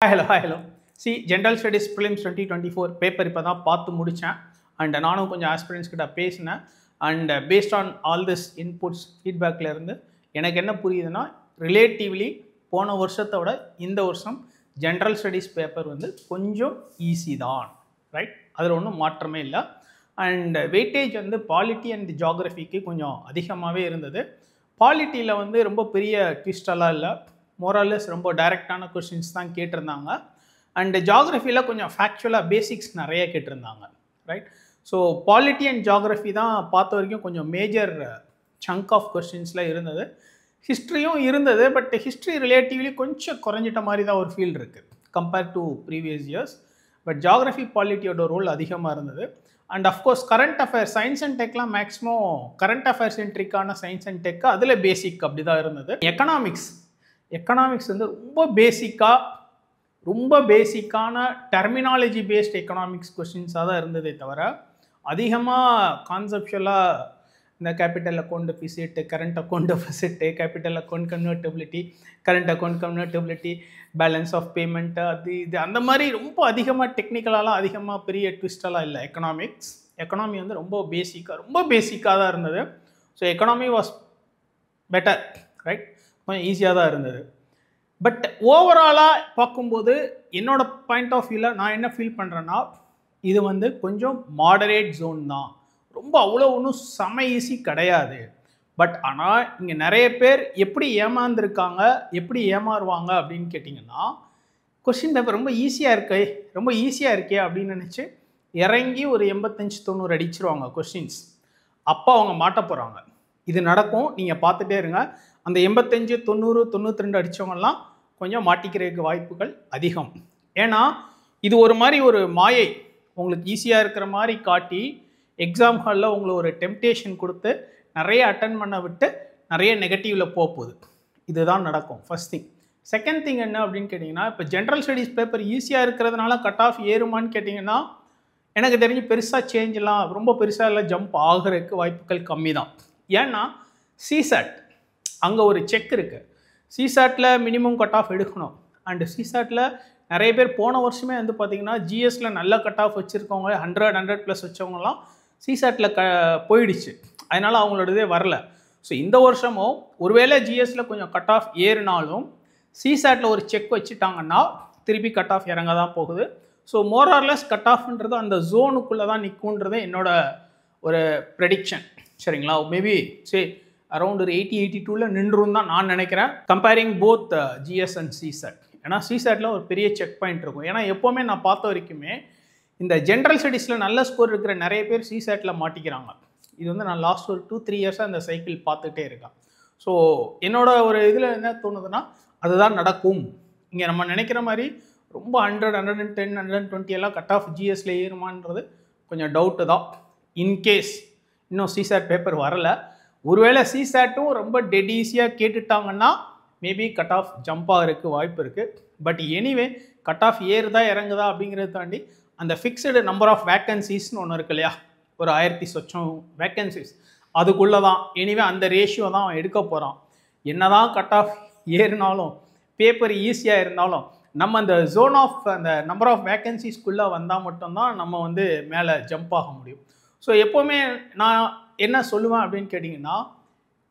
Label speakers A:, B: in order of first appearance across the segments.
A: Hello. See, General Studies Prelims 2024 paper இப்போ தான் பார்த்து முடித்தேன். அண்ட் நானும் கொஞ்சம் ஆஸ்பிரன்ஸ் கிட்ட பேசினேன். And based on all this inputs ஃபீட்பேக்கில் இருந்து எனக்கு என்ன புரியுதுன்னா, ரிலேட்டிவ்லி போன வருஷத்தை விட இந்த வருஷம் ஜென்ரல் ஸ்டடீஸ் பேப்பர் வந்து கொஞ்சம் ஈஸி தான், ரைட்? அதில் ஒன்றும் மாற்றமே இல்லை. அண்ட் வெயிட்டேஜ் வந்து பாலிட்டி அண்ட் ஜியாகிரஃபிக்கு கொஞ்சம் அதிகமாகவே இருந்தது. பாலிட்டியில் வந்து ரொம்ப பெரிய ட்விஸ்டெல்லாம் இல்லை, மோரல்லஸ் ரொம்ப டைரெக்டான கொஸ்டின்ஸ் தான் கேட்டிருந்தாங்க. அண்டு ஜியாகிரஃபியில் கொஞ்சம் ஃபேக்சுவலாக பேசிக்ஸ் நிறைய கேட்டிருந்தாங்க, right? So polity and geography தான் பார்த்த வரைக்கும் கொஞ்சம் மேஜர் சங்க் ஆஃப் கொஸ்டின்ஸில் இருந்தது. ஹிஸ்ட்ரியும் இருந்தது, பட் ஹிஸ்ட்ரி ரிலேட்டிவ்லி கொஞ்சம் குறைஞ்சிட்ட மாதிரி தான் ஒரு ஃபீல் இருக்குது compared to previous years. But geography பாலிட்டியோட ரோல் அதிகமாக இருந்தது. And of course current affairs, science and டெக்லாம் மேக்ஸிமம் கரண்ட் அஃபேர்ஸ் சென்ட்ரிக்கான சயின்ஸ் அண்ட் டெக் அதில் பேசிக் அப்படி தான் இருந்தது. எக்கனாமிக்ஸ் வந்து ரொம்ப பேசிக்கான டெர்மினாலஜி பேஸ்ட் எக்கனாமிக்ஸ் கொஸ்டின்ஸாக தான் இருந்ததே தவிர அதிகமாக கான்செப்ஷுவலாக இந்த capital account deficit, current account deficit, capital account convertibility, current account convertibility, balance of payment, அது இது அந்த மாதிரி ரொம்ப அதிகமாக டெக்னிக்கலாலாம் அதிகமாக பெரிய ட்விஸ்டெல்லாம் இல்லை. எக்கனாமி வந்து ரொம்ப பேசிக்காக தான் இருந்தது. So economy was better, right? கொஞ்சம் ஈஸியாக தான் இருந்தது. பட் ஓவராலாக பார்க்கும்போது என்னோட பாயிண்ட் ஆஃப் வியூவில் நான் என்ன ஃபீல் பண்ணுறேன்னா, இது வந்து கொஞ்சம் மாடரேட் ஜோன் தான், ரொம்ப அவ்வளோ ஒன்றும் செம ஈஸி கிடையாது. பட் ஆனால் இங்கே நிறைய பேர் எப்படி ஏமாந்துருக்காங்க, எப்படி ஏமாறுவாங்க அப்படின்னு கேட்டிங்கன்னா, கொஸ்டின் பேப்பர் ரொம்ப ஈஸியாக இருக்கே அப்படின்னு நினச்சி இறங்கி ஒரு 85-90 அடிச்சிருவாங்க கொஸ்டின்ஸ். அப்போ அவங்க மாட்ட போகிறாங்க. இது நடக்கும், நீங்கள் பார்த்துட்டே இருங்க. அந்த 85, 90, 92 அடித்தவங்கலாம் கொஞ்சம் மாட்டிக்கிறதுக்கு வாய்ப்புகள் அதிகம். ஏன்னா இது ஒரு மாதிரி ஒரு மாயை, உங்களுக்கு ஈஸியாக இருக்கிற மாதிரி காட்டி எக்ஸாம் ஹாலில் உங்களை ஒரு டெம்டேஷன் கொடுத்து நிறைய அட்டன் பண்ண விட்டு நிறைய நெகட்டிவில் போகுது. இதுதான் நடக்கும், ஃபர்ஸ்ட் திங். செகண்ட் திங் என்ன அப்படின்னு கேட்டிங்கன்னா, இப்போ ஜென்ரல் ஸ்டடீஸ் பேப்பர் ஈஸியாக இருக்கிறதுனால கட் ஆஃப் ஏறுமான்னு கேட்டிங்கன்னா, எனக்கு தெரிஞ்சு பெருசாக சேஞ்செலாம் ரொம்ப பெருசாக எல்லாம் ஜம்ப் ஆகிறதுக்கு வாய்ப்புகள் கம்மி தான். ஏன்னா சிசாட் அங்கே ஒரு செக் இருக்குது. சிசாட்டில் மினிமம் கட் ஆஃப் எடுக்கணும். அண்டு சிசாட்டில் நிறைய பேர் போன வருஷமே வந்து பார்த்திங்கன்னா ஜிஎஸ்சில் நல்ல கட் ஆஃப் வச்சுருக்கவங்க 100+ வச்சவங்கலாம் சிசாட்டில் போயிடுச்சு. அதனால் அவங்களோடதே வரல. ஸோ இந்த வருஷமும் ஒருவேளை ஜிஎஸ்சில் கொஞ்சம் கட் ஆஃப் ஏறினாலும் சிசாட்டில் ஒரு செக் வச்சுட்டாங்கன்னா திருப்பி கட் ஆஃப் இறங்க தான் போகுது. ஸோ மோரார்லெஸ் கட் ஆஃப்ன்றது அந்த ஜோனுக்குள்ளே தான் நிற்குன்றது என்னோட ஒரு ப்ரெடிக்ஷன், சரிங்களா? மேபி சரி அரௌண்ட் ஒரு 80-82 நின்றும் தான் நான் நினைக்கிறேன், comparing both GS and CSAT. ஏன்னா சிசாட்டில் ஒரு பெரிய செக் பாயிண்ட் இருக்கும். ஏன்னா எப்போவுமே நான் பார்த்த வரைக்குமே இந்த ஜென்ரல் ஸ்டடீஸில் நல்ல ஸ்கோர் இருக்கிற நிறைய பேர் சிசாட்டில் மாட்டிக்கிறாங்க. இது வந்து நான் லாஸ்ட் ஒரு 2-3 இயர்ஸாக அந்த சைக்கிள் பார்த்துட்டே இருக்கேன். ஸோ என்னோட ஒரு இதில் என்ன தோணுதுன்னா, அதுதான் நடக்கும். இங்கே நம்ம நினைக்கிற மாதிரி ரொம்ப 100, 110, 120 எல்லாம் கட் ஆஃப் ஜிஎஸ்ல ஏறுமான்றது கொஞ்சம் டவுட்டு தான். இன்கேஸ் இன்னும் சிசாட் பேப்பர் வரலை, ஒருவேளை சிசாட்டும் ரொம்ப டெட் ஈஸியாக கேட்டுட்டாங்கன்னா மேபி கட் ஆஃப் ஜம்ப் ஆகிறதுக்கு வாய்ப்பு இருக்குது. பட் எனிவே கட் ஆஃப் ஏறுதா இறங்குதா அப்படிங்கிறத தாண்டி அந்த ஃபிக்ஸ்டு நம்பர் ஆஃப் வேக்கன்சிஸ்னு ஒன்று இருக்கு இல்லையா, ஒரு 1000 சொச்சம் வேக்கன்சிஸ், அதுக்குள்ளே தான் எனிவே அந்த ரேஷியோ தான் அவன் எடுக்க போகிறான். என்ன தான் கட் ஆஃப் ஏறினாலும் பேப்பர் ஈஸியாக இருந்தாலும் நம்ம அந்த ஜோன் ஆஃப் அந்த நம்பர் ஆஃப் வேக்கன்சிஸ்க்குள்ளே வந்தால் மட்டும்தான் நம்ம வந்து மேலே ஜம்ப் ஆக முடியும். ஸோ எப்போவுமே நான் என்ன சொல்லுவேன் அப்படின்னு கேட்டிங்கன்னா,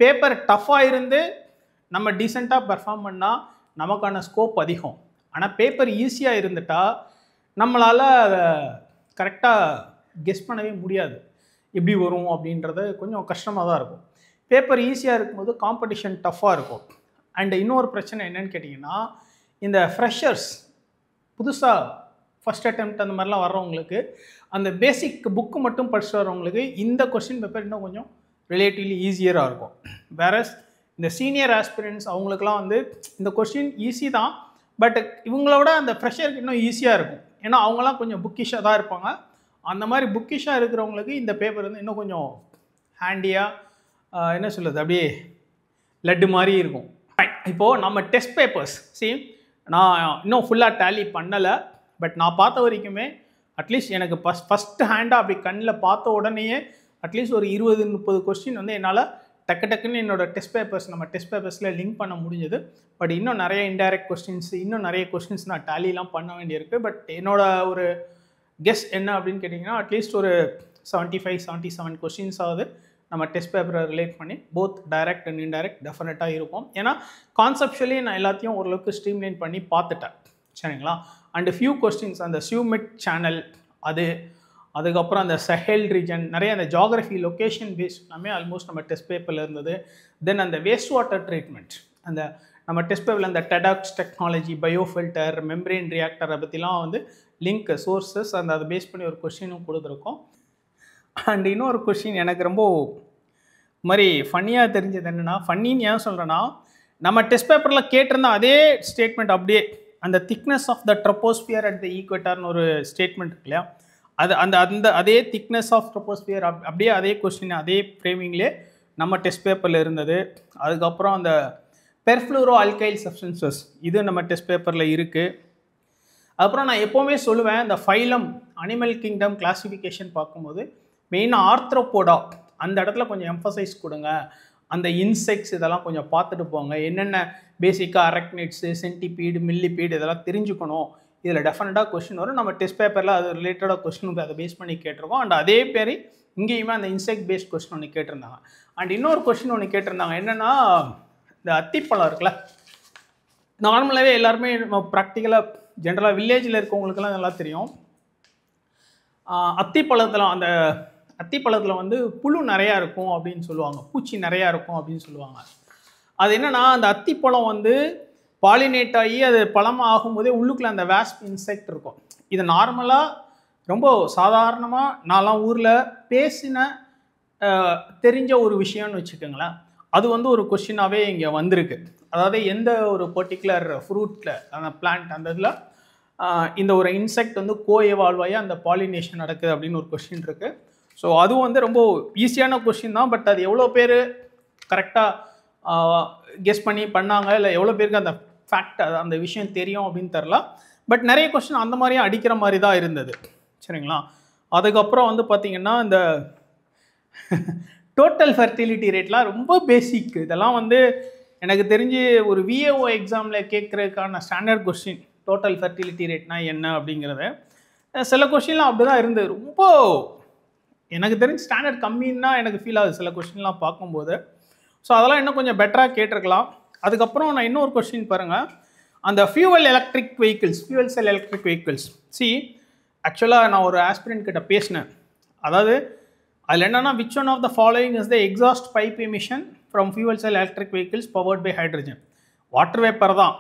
A: பேப்பர் டஃப்பாக இருந்து நம்ம டீசெண்டாக பெர்ஃபார்ம் பண்ணால் நமக்கான ஸ்கோப் அதிகம். ஆனால் பேப்பர் ஈஸியாக இருந்துட்டால் நம்மளால் கரெக்டாக கெஸ் பண்ணவே முடியாது எப்படி வரும் அப்படின்றது கொஞ்சம் கஷ்டமாக தான் இருக்கும். பேப்பர் ஈஸியாக இருக்கும்போது காம்படிஷன் டஃப்பாக இருக்கும். அண்ட் இன்னொரு பிரச்சனை என்னன்னு கேட்டிங்கன்னா, இந்த ஃப்ரெஷர்ஸ் புதுசாக ஃபஸ்ட் அட்டெம்ப்ட் அந்த மாதிரிலாம் வர்றவங்களுக்கு, அந்த பேசிக் புக்கு மட்டும் படிச்சுட்டு வரவங்களுக்கு இந்த கொஸ்டின் பேப்பர் இன்னும் கொஞ்சம் ரிலேட்டிவ்லி ஈஸியராக இருக்கும். வேறஸ் இந்த சீனியர் ஆஸ்பிரன்ஸ் அவங்களுக்குலாம் வந்து இந்த கொஸ்டின் ஈஸி தான், பட் இவங்களோட அந்த ஃப்ரெஷருக்கு இன்னும் ஈஸியாக இருக்கும். ஏன்னா அவங்களாம் கொஞ்சம் புக்கிஷாக தான் இருப்பாங்க. அந்த மாதிரி புக்கிஷாக இருக்கிறவங்களுக்கு இந்த பேப்பர் வந்து இன்னும் கொஞ்சம் ஹேண்டியாக என்ன சொல்கிறது, அப்படியே லட்டு மாதிரி இருக்கும். இப்போது நம்ம டெஸ்ட் பேப்பர்ஸ் நான் இன்னும் ஃபுல்லாக டேலி பண்ணலை, பட் நான் பார்த்த வரைக்குமே அட்லீஸ்ட் எனக்கு ஃபஸ்ட்டு ஹேண்டாக அப்படி கண்ணில் பார்த்த உடனேயே அட்லீஸ்ட் ஒரு 20-30 கொஸ்டின் வந்து என்னால் டக்கு டக்குன்னு என்னோட டெஸ்ட் பேப்பர்ஸ் நம்ம டெஸ்ட் பேப்பர்ஸில் லிங்க் பண்ண முடிஞ்சது. பட் இன்னும் நிறைய இன்டைரக்ட் கொஸ்டின்ஸ், இன்னும் நிறைய கொஸ்டின்ஸ் நான் டேலிலாம் பண்ண வேண்டியிருக்கு. பட் என்னோட ஒரு கெஸ் என்ன அப்படின்னு கேட்டிங்கன்னா, அட்லீஸ்ட் ஒரு 75-77 கொஸ்டின்ஸ் ஆகுது நம்ம டெஸ்ட் பேப்பரை ரிலேட் பண்ணி போத் டைரக்ட் அண்ட் இன்டைரக்ட் டெஃபினட்டாக இருக்கும். ஏன்னா கான்செப்ஷுவலி நான் எல்லாத்தையும் ஓரளவுக்கு ஸ்ட்ரீம்லைன் பண்ணி பார்த்துட்டேன், சரிங்களா. அண்டு ஃபியூ கொஸ்டின்ஸ் அந்த சியூமிட் சேனல், அதுக்கப்புறம் அந்த சஹேல் ரீஜன், நிறைய அந்த ஜியாகிரஃபி லொக்கேஷன் பேஸ்ட் எல்லாமே ஆல்மோஸ்ட் நம்ம டெஸ்ட் பேப்பரில் இருந்தது. தென் அந்த வேஸ்ட் வாட்டர் ட்ரீட்மெண்ட், அந்த நம்ம டெஸ்ட் பேப்பரில் அந்த டெடாக்ஸ் டெக்னாலஜி, பயோஃபில்டர், மெம்பரேன் ரியாக்டரை பற்றிலாம் வந்து லிங்க் சோர்ஸஸ் அதை பேஸ் பண்ணி ஒரு கொஸ்டினும் கொடுத்துருக்கோம். அண்ட் இன்னொரு கொஸ்டின் எனக்கு ரொம்ப மாதிரி ஃபன்னியாக தெரிஞ்சது என்னென்னா, ஃபன்னின்னு ஏன் சொல்கிறேன்னா, நம்ம டெஸ்ட் பேப்பரில் கேட்டிருந்த அதே ஸ்டேட்மெண்ட் அப்படியே அந்த thickness of the troposphere at the ஈக்வேட்டர்னு ஒரு ஸ்டேட்மெண்ட் இருக்கு இல்லையா, அதே திக்னஸ் ஆஃப் ட்ரோபோஸ்பியர் அப்படியே அதே கொஸ்டின் அதே ஃப்ரேமிங்லேயே நம்ம டெஸ்ட் பேப்பரில் இருந்தது. அதுக்கப்புறம் அந்த பெர்ஃப்ளூரோ அல்கைல் சப்ஸ்டன்சஸ் இது நம்ம டெஸ்ட் பேப்பரில் இருக்குது. அப்புறம் நான் எப்போவுமே சொல்லுவேன், இந்த ஃபைலம் அனிமல் கிங்டம் கிளாசிஃபிகேஷன் பார்க்கும்போது மெயினாக ஆர்த்ரோபோடா அந்த இடத்துல கொஞ்சம் எம்ஃபசைஸ் கொடுங்க. அந்த இன்செக்ட்ஸ் இதெல்லாம் கொஞ்சம் பார்த்துட்டு போங்க. என்னென்ன பேசிக்காக அரக்னிட்ஸு, சென்டிபீடு, மில்லிபீடு இதெல்லாம் தெரிஞ்சுக்கணும். இதில் டெஃபினட்டாக கொஸ்டின் வரும். நம்ம டெஸ்ட் பேப்பரில் அது ரிலேட்டடாக கொஸ்டின் அதை பேஸ் பண்ணி கேட்டிருக்கோம். அண்ட் அதே பேர் இங்கேயுமே அந்த இன்செக்ட் பேஸ்ட் கொஸ்டின் ஒன்று கேட்டிருந்தாங்க. அண்ட் இன்னொரு கொஸ்டின் ஒன்று கேட்டிருந்தாங்க, என்னென்னா இந்த அத்திப்பழம் இருக்குல்ல, நார்மலாகவே எல்லாருமே நம்ம ப்ராக்டிக்கலாக ஜென்ரலாக வில்லேஜில் இருக்கவங்களுக்கெல்லாம் நல்லா தெரியும். அத்திப்பழத்தில் வந்து புழு நிறையா இருக்கும் அப்படின்னு சொல்லுவாங்க, பூச்சி நிறையா இருக்கும் அப்படின்னு சொல்லுவாங்க. அது என்னென்னா, அந்த அத்திப்பழம் வந்து பாலினேட் ஆகி அது பழமாக ஆகும்போதே உள்ளுக்குள்ளே அந்த வேஸ்ப் இன்செக்ட் இருக்கும். இது நார்மலாக ரொம்ப சாதாரணமாக நான்லாம் ஊரில் பேசின தெரிஞ்ச ஒரு விஷயம்னு வச்சுக்கோங்களேன். அது வந்து ஒரு கொஸ்டினாகவே இங்கே வந்திருக்கு. அதாவது எந்த ஒரு பர்டிகுலர் ஃப்ரூட்டில் அந்த பிளான்ட் அந்த இதில் இந்த ஒரு இன்செக்ட் வந்து எவால்வ் ஆகி அந்த பாலினேஷன் நடக்குது அப்படின்னு ஒரு கொஸ்டின் இருக்குது. ஸோ அதுவும் வந்து ரொம்ப ஈஸியான கொஸ்டின் தான். பட் அது எவ்வளோ பேர் கரெக்டாக கெஸ் பண்ணாங்க, இல்லை எவ்வளோ பேருக்கு அந்த ஃபேக்ட் அந்த விஷயம் தெரியும் அப்படின்னு தெரில. பட் நிறைய கொஸ்டின் அந்த மாதிரியும் அடிக்கிற மாதிரி தான் இருந்தது, சரிங்களா. அதுக்கப்புறம் வந்து பார்த்திங்கன்னா, இந்த டோட்டல் ஃபெர்டிலிட்டி ரேட்லாம் ரொம்ப பேசிக். இதெல்லாம் வந்து எனக்கு தெரிஞ்சு ஒரு விஏஓ எக்ஸாமில் கேட்குறதுக்கான ஸ்டாண்டர்ட் கொஸ்டின், டோட்டல் ஃபெர்டிலிட்டி ரேட்னா என்ன அப்படிங்கிறது. சில கொஸ்டின்லாம் அப்படி தான் இருந்தது. ரொம்ப எனக்கு தெரிஞ்சு ஸ்டாண்டர்ட் கம்மின்னா எனக்கு ஃபீல் ஆகுது சில கொஸ்டின்லாம் பார்க்கும்போது. ஸோ அதெல்லாம் இன்னும் கொஞ்சம் பெட்டராக கேட்டிருக்கலாம். அதுக்கப்புறம் நான் இன்னொரு கொஸ்டின் பாருங்கள், அந்த ஃபியூவல் செல் எலக்ட்ரிக் வெஹிக்கிள்ஸ். ஆக்சுவலாக நான் ஒரு ஆஸ்பிரண்ட் கிட்ட பேசினேன். அதாவது அதில் என்னென்னா, which one of the following is the exhaust pipe emission from fuel cell electric vehicles powered by hydrogen. Water vapour தான்.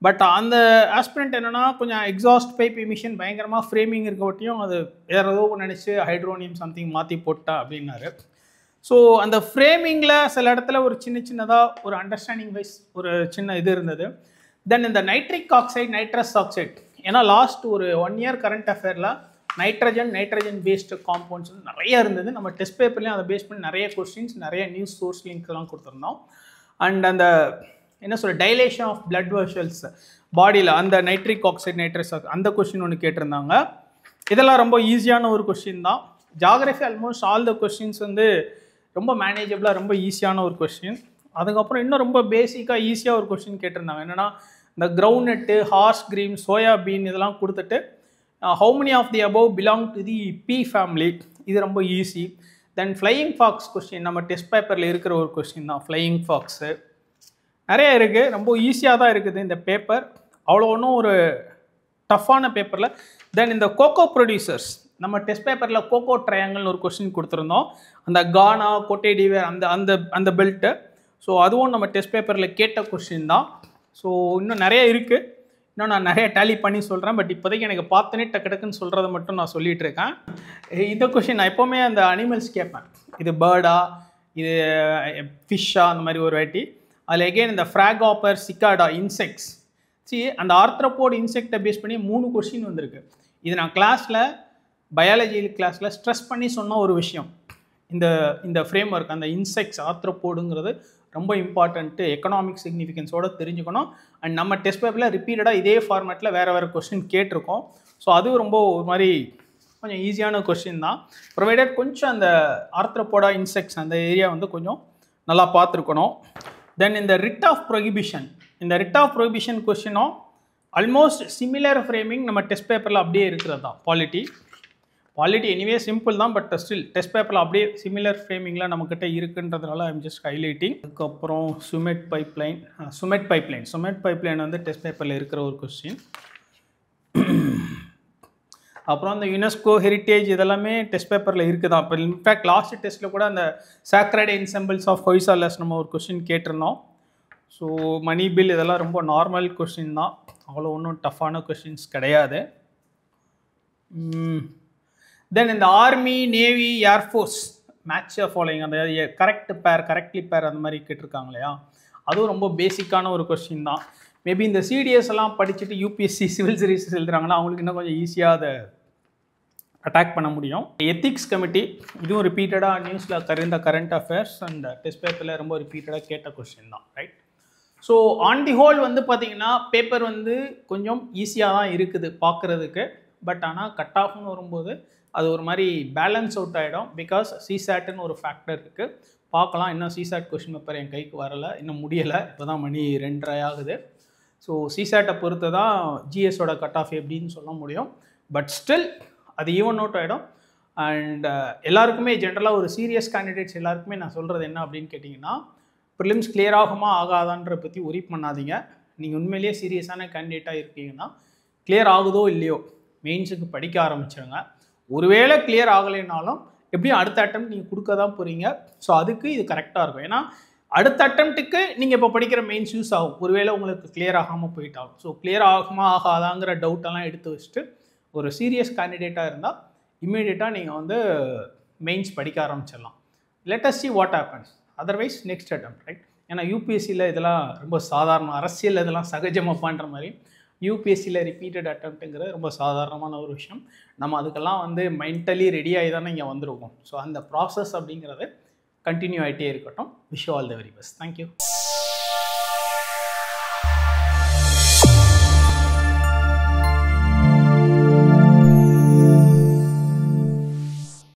A: பட் அந்த ஆஸ்பிரண்ட் என்னென்னா, கொஞ்சம் எக்ஸாஸ்ட் பைப் எமிஷன் பயங்கரமாக ஃப்ரேமிங் இருக்கவட்டியும் அது வேறு ஏதோ நினச்சி ஹைட்ரோனியம் சம்திங் மாற்றி போட்டா அப்படின்னாரு. ஸோ அந்த ஃப்ரேமிங்கில் சில இடத்துல ஒரு சின்னதாக ஒரு அண்டர்ஸ்டாண்டிங் வைஸ் ஒரு சின்ன இது இருந்தது. தென் இந்த நைட்ரிக் ஆக்சைடு, நைட்ரஸ் ஆக்சைடு, ஏன்னா லாஸ்ட் ஒரு 1 இயர் கரண்ட் அஃபேரில் நைட்ரஜன் பேஸ்டு காம்பவுண்ட்ஸ் நிறைய இருந்தது. நம்ம டெஸ்ட் பேப்பர்லேயும் அதை பேஸ் பண்ணி நிறைய கொஸ்டின்ஸ், நிறைய நியூஸ் சோர்ஸ் லிங்க்லாம் கொடுத்துருந்தோம். அண்ட் அந்த என்ன சொல்ற டைலேஷன் ஆஃப் பிளட் வெசல்ஸ் பாடியில் அந்த நைட்ரிக் ஆக்சைடு, நைட்ரஸ் ஆக்சைடு அந்த கொஸ்டின் ஒன்று கேட்டிருந்தாங்க. இதெல்லாம் ரொம்ப ஈஸியான ஒரு கொஸ்டின் தான். Geography almost all the questions வந்து ரொம்ப மேனேஜபிளாக ரொம்ப ஈஸியான ஒரு கொஸ்டின். அதுக்கப்புறம் இன்னும் ரொம்ப பேசிக்காக ஈஸியாக ஒரு கொஸ்டின் கேட்டிருந்தாங்க, என்னென்னா இந்த கிரவுண்ட்நட்டு, ஹார்ஸ் கிரீம், சோயாபீன் இதெல்லாம் கொடுத்துட்டு how many of the above belong to the pea family. இது ரொம்ப easy. Then flying fox question நம்ம டெஸ்ட் பேப்பரில் இருக்கிற ஒரு கொஸ்டின் தான். ஃப்ளையிங் ஃபாக்ஸு நிறைய இருக்குது, ரொம்ப ஈஸியாக தான் இருக்குது இந்த பேப்பர், அவ்வளோ ஒன்றும் ஒரு டஃப்பான பேப்பரில். தென் இந்த கோகோ ப்ரொடியூசர்ஸ் நம்ம டெஸ்ட் பேப்பரில் கோகோ ட்ரையாங்கிள்னு ஒரு கொஸ்டின் கொடுத்துருந்தோம். அந்த கானா, கோட்டே டிவேர் அந்த பெல்ட்டு. ஸோ அதுவும் நம்ம டெஸ்ட் பேப்பரில் கேட்ட கொஸ்டின் தான். ஸோ இன்னும் நிறைய இருக்குது, இன்னும் நான் நிறைய டேலி பண்ணி சொல்கிறேன். பட் இப்போதைக்கு எனக்கு பார்த்தனே டக்குன்னு சொல்கிறத மட்டும் நான் சொல்லிகிட்டு இருக்கேன். இந்த கொஸ்டின் நான் எப்போவுமே அந்த அனிமல்ஸ் கேட்பேன், இது பேர்டா, இது ஃபிஷ்ஷா, அந்த மாதிரி ஒரு வாட்டி. அதில் எகெயின் இந்த ஃப்ராகாப்பர், சிக்காடா, இன்செக்ட்ஸ். அந்த ஆர்த்ரோபோட் இன்செக்டை பேஸ் பண்ணி 3 கொஸ்டின் வந்திருக்கு. இது நான் கிளாஸில் பயாலஜி கிளாஸில் ஸ்ட்ரெஸ் பண்ணி சொன்ன ஒரு விஷயம். இந்த ஃப்ரேம் ஒர்க், அந்த இன்செக்ட்ஸ் ஆர்த்ரோபோடுங்கிறது ரொம்ப இம்பார்ட்டன்ட்டு, எக்கனாமிக் சிக்னிஃபிகன்ஸோடு தெரிஞ்சுக்கணும். அண்ட் நம்ம டெஸ்ட் பேப்பரில் ரிப்பீட்டடாக இதே ஃபார்மேட்டில் வேறு கொஸ்டின் கேட்டிருக்கோம். ஸோ அதுவும் ரொம்ப ஒரு மாதிரி கொஞ்சம் ஈஸியான கொஸ்டின் தான். ப்ரொவைடட் கொஞ்சம் அந்த ஆர்த்ரோபோடா, இன்செக்ட்ஸ் அந்த ஏரியா வந்து கொஞ்சம் நல்லா பார்த்துருக்கணும். தென் இந்த ரிட் ஆஃப் ப்ரொஹிபிஷன், இந்த ரிட் ஆஃப் ப்ரொஹிபிஷன் கொஸ்டினும் ஆல்மோஸ்ட் சிமிலர் ஃப்ரேமிங் நம்ம டெஸ்ட் பேப்பரில் அப்படியே இருக்கிறது தான். பாலிட்டி எனிவே சிம்பிள் தான், பட் ஸ்டில் டெஸ்ட் பேப்பரில் அப்படியே சிமிலர் ஃப்ரேமிங்கில் நம்மக்கிட்ட இருக்குன்றதுனால ஐம் ஜஸ்ட் ஹைலைட்டிங். அதுக்கப்புறம் சுமெட் பைப்லைன் வந்து டெஸ்ட் பேப்பரில் இருக்கிற ஒரு கொஸ்டின். அப்புறம் அந்த யுனெஸ்கோ ஹெரிட்டேஜ் இதெல்லாமே டெஸ்ட் பேப்பரில் இருக்குது தான். இப்போ இன்ஃபேக்ட் லாஸ்ட் டெஸ்ட்டில் கூட அந்த சாக்ரட் என்செம்பிள்ஸ் ஆஃப் ஹொய்சாலஸ் நம்ம ஒரு கொஸ்டின் கேட்டிருந்தோம். ஸோ மணி பில் இதெல்லாம் ரொம்ப நார்மல் கொஸ்டின் தான், அவ்வளோ ஒன்றும் டஃப்பான கொஸ்டின்ஸ் கிடையாது. தென் இந்த army, navy, air force match following அந்த கரெக்ட்லி பேர் அந்த மாதிரி கேட்டிருக்காங்க இல்லையா, அதுவும் ரொம்ப பேசிக்கான ஒரு கொஸ்டின் தான். மேபி இந்த சிடிஎஸ் எல்லாம் படிச்சுட்டு யூபிஎஸ்சி சிவில் சர்வீசஸ் எழுதுறாங்கன்னா அவங்களுக்கு இன்னும் கொஞ்சம் ஈஸியாக அதை அட்டாக் பண்ண முடியும். எத்திக்ஸ் கமிட்டி இதுவும் ரிப்பீட்டடாக நியூஸில் இருந்த கரண்ட் அஃபேர்ஸ் அண்ட் டெஸ்ட் பேப்பரில் ரொம்ப ரிப்பீட்டடாக கேட்ட கொஸ்டின் தான், right? So on the whole வந்து பார்த்திங்கன்னா பேப்பர் வந்து கொஞ்சம் ஈஸியாக தான் இருக்குது பார்க்குறதுக்கு. பட் ஆனால் கட் ஆஃப்னு வரும்போது அது ஒரு மாதிரி பேலன்ஸ் அவுட் ஆகிடும். பிகாஸ் சிசாட்னு ஒரு ஃபேக்டர் இருக்குது. பார்க்கலாம், இன்னும் சிசாட் கொஸ்டின் பேப்பர் என் கைக்கு வரலை, இன்னும் முடியலை. இப்போ தான் மணி 2:30 ஆகுது. ஸோ சிசாட்டை பொறுத்து தான் ஜிஎஸோட கட் ஆஃப் எப்படின்னு சொல்ல முடியும். பட் ஸ்டில் அது ஈவன் அவுட் ஆகிடும். அண்ட் எல்லாருக்குமே ஜென்ரலாக ஒரு சீரியஸ் கேண்டிடேட்ஸ் எல்லாருக்குமே நான் சொல்கிறது என்ன அப்படின்னு கேட்டிங்கன்னா, ப்ரிலிம்ஸ் கிளியர் ஆகுமா ஆகாதான்ற பற்றி ஒரி பண்ணாதீங்க. நீங்கள் உண்மையிலேயே சீரியஸான கேண்டிடேட்டாக இருக்கீங்கன்னா கிளியர் ஆகுதோ இல்லையோ மெயின்ஸுக்கு படிக்க ஆரம்பிச்சிடுங்க. ஒருவேளை கிளியர் ஆகலைனாலும் எப்படியும் அடுத்த அட்டெம்ப்ட் நீங்கள் கொடுக்க தான் போகிறீங்க. ஸோ அதுக்கு இது கரெக்டாக இருக்கும். ஏன்னா அடுத்த அட்டெம்ப்ட்டுக்கு நீங்கள் இப்போ படிக்கிற மெயின்ஸ் யூஸ் ஆகும், ஒருவேளை உங்களுக்கு கிளியர் ஆகாமல் போயிட்டாலும். ஸோ கிளியர் ஆகுமா ஆகாதாங்கிற டவுட்டெல்லாம் எடுத்து வச்சுட்டு ஒரு சீரியஸ் கேண்டிடேட்டாக இருந்தால் இம்மீடியட்டாக நீங்கள் வந்து மெயின்ஸ் படிக்க ஆரம்பிச்சிடலாம். Let us see what happens. Otherwise next attempt, right? ஏன்னா யூபிஎஸ்சியில் இதெல்லாம் ரொம்ப சாதாரண, அரசியல் இதெல்லாம் சகஜமாக பண்ணுற மாதிரி யூபிஎஸ்சியில் ரிப்பீட்டட் அட்டெம்ப்ட்டுங்கிறது ரொம்ப சாதாரணமான ஒரு விஷயம். நம்ம அதுக்கெல்லாம் வந்து மென்டலி ரெடி ஆகி தானே இங்கே வந்திருக்கோம். ஸோ அந்த ப்ராசஸ் அப்படிங்கிறது கண்டினியூ ஆகிட்டே இருக்கட்டும். Wish you all the very best. Thank you.